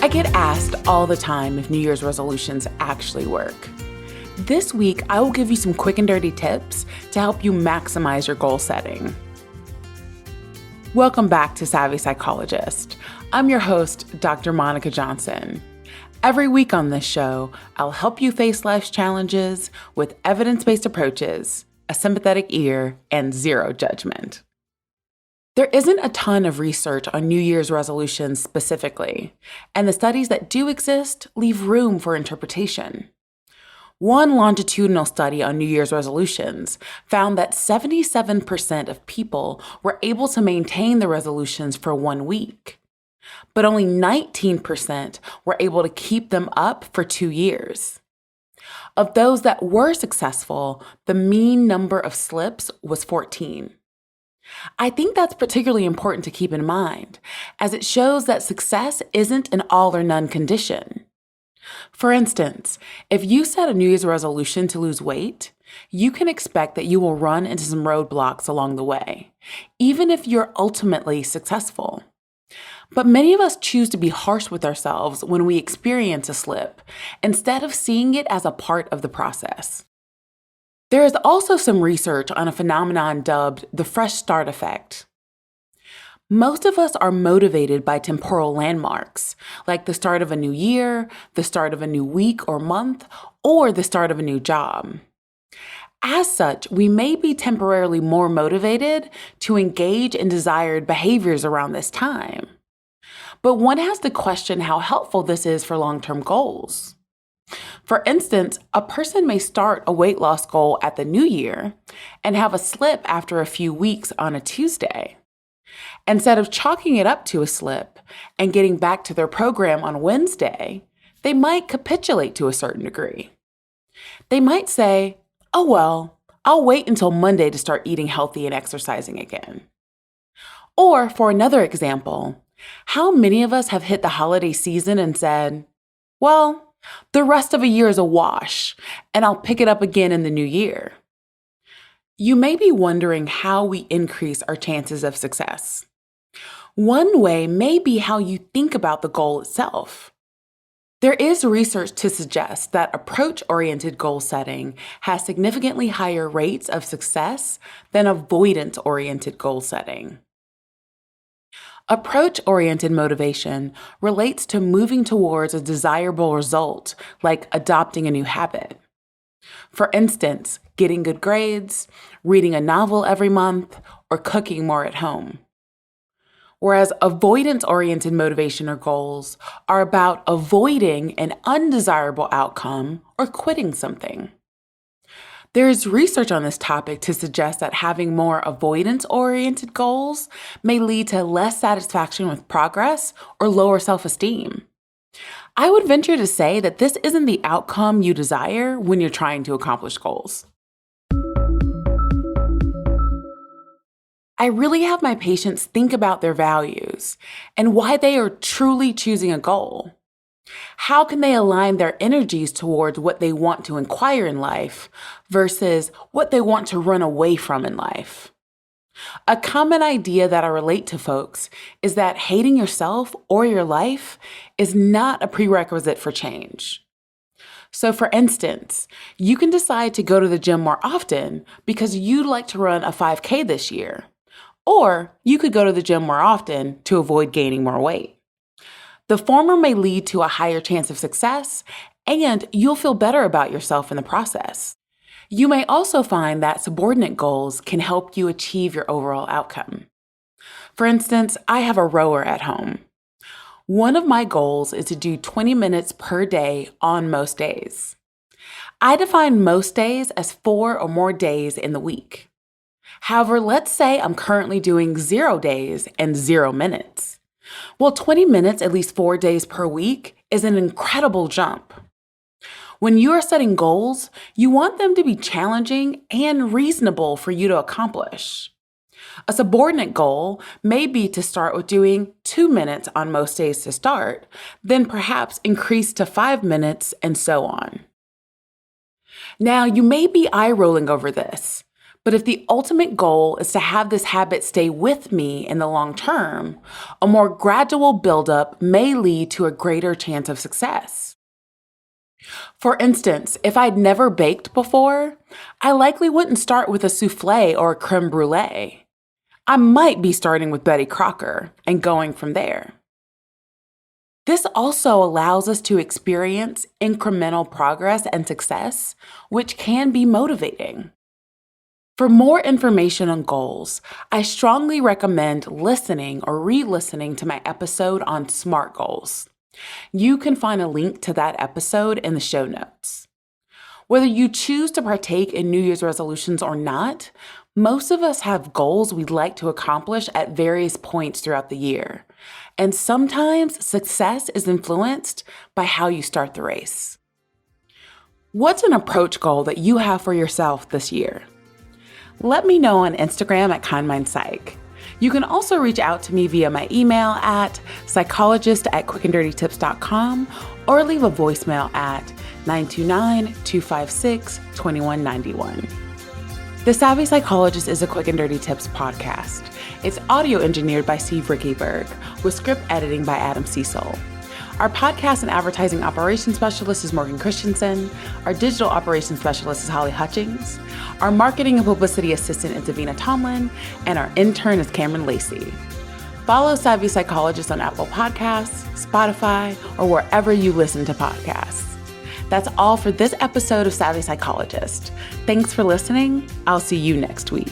I get asked all the time if New Year's resolutions actually work. This week, I will give you some quick and dirty tips to help you maximize your goal setting. Welcome back to Savvy Psychologist. I'm your host, Dr. Monica Johnson. Every week on this show, I'll help you face life's challenges with evidence-based approaches, a sympathetic ear, and zero judgment. There isn't a ton of research on New Year's resolutions specifically, and the studies that do exist leave room for interpretation. One longitudinal study on New Year's resolutions found that 77% of people were able to maintain the resolutions for 1 week, but only 19% were able to keep them up for 2 years. Of those that were successful, the mean number of slips was 14. I think that's particularly important to keep in mind, as it shows that success isn't an all or none condition. For instance, if you set a New Year's resolution to lose weight, you can expect that you will run into some roadblocks along the way, even if you're ultimately successful. But many of us choose to be harsh with ourselves when we experience a slip, instead of seeing it as a part of the process. There is also some research on a phenomenon dubbed the fresh start effect. Most of us are motivated by temporal landmarks, like the start of a new year, the start of a new week or month, or the start of a new job. As such, we may be temporarily more motivated to engage in desired behaviors around this time. But one has to question how helpful this is for long-term goals. For instance, a person may start a weight loss goal at the new year and have a slip after a few weeks on a Tuesday. Instead of chalking it up to a slip and getting back to their program on Wednesday, they might capitulate to a certain degree. They might say, "Oh well, I'll wait until Monday to start eating healthy and exercising again." Or for another example, how many of us have hit the holiday season and said, "Well, the rest of a year is a wash, and I'll pick it up again in the new year"? You may be wondering how we increase our chances of success. One way may be how you think about the goal itself. There is research to suggest that approach-oriented goal setting has significantly higher rates of success than avoidance-oriented goal setting. Approach-oriented motivation relates to moving towards a desirable result, like adopting a new habit. For instance, getting good grades, reading a novel every month, or cooking more at home. Whereas avoidance-oriented motivation or goals are about avoiding an undesirable outcome or quitting something. There is research on this topic to suggest that having more avoidance-oriented goals may lead to less satisfaction with progress or lower self-esteem. I would venture to say that this isn't the outcome you desire when you're trying to accomplish goals. I really have my patients think about their values and why they are truly choosing a goal. How can they align their energies towards what they want to acquire in life versus what they want to run away from in life? A common idea that I relate to folks is that hating yourself or your life is not a prerequisite for change. So for instance, you can decide to go to the gym more often because you'd like to run a 5K this year. Or you could go to the gym more often to avoid gaining more weight. The former may lead to a higher chance of success, and you'll feel better about yourself in the process. You may also find that subordinate goals can help you achieve your overall outcome. For instance, I have a rower at home. One of my goals is to do 20 minutes per day on most days. I define most days as 4 or more days in the week. However, let's say I'm currently doing 0 days and 0 minutes. Well, 20 minutes at least 4 days per week is an incredible jump. When you are setting goals, you want them to be challenging and reasonable for you to accomplish. A subordinate goal may be to start with doing 2 minutes on most days to start, then perhaps increase to 5 minutes and so on. Now, you may be eye-rolling over this, But if the ultimate goal is to have this habit stay with me in the long term, a more gradual buildup may lead to a greater chance of success. For instance, if I'd never baked before, I likely wouldn't start with a souffle or a creme brulee. I might be starting with Betty Crocker and going from there. This also allows us to experience incremental progress and success, which can be motivating. For more information on goals, I strongly recommend listening or re-listening to my episode on SMART goals. You can find a link to that episode in the show notes. Whether you choose to partake in New Year's resolutions or not, most of us have goals we'd like to accomplish at various points throughout the year. And sometimes success is influenced by how you start the race. What's an approach goal that you have for yourself this year? Let me know on Instagram at KindMindPsych. You can also reach out to me via my email at psychologist@quickanddirtytips.com or leave a voicemail at 929-256-2191. The Savvy Psychologist is a Quick and Dirty Tips podcast. It's audio engineered by Steve Rickyberg with script editing by Adam Cecil. Our podcast and advertising operations specialist is Morgan Christensen. Our digital operations specialist is Holly Hutchings. Our marketing and publicity assistant is Davina Tomlin. And our intern is Cameron Lacey. Follow Savvy Psychologist on Apple Podcasts, Spotify, or wherever you listen to podcasts. That's all for this episode of Savvy Psychologist. Thanks for listening. I'll see you next week.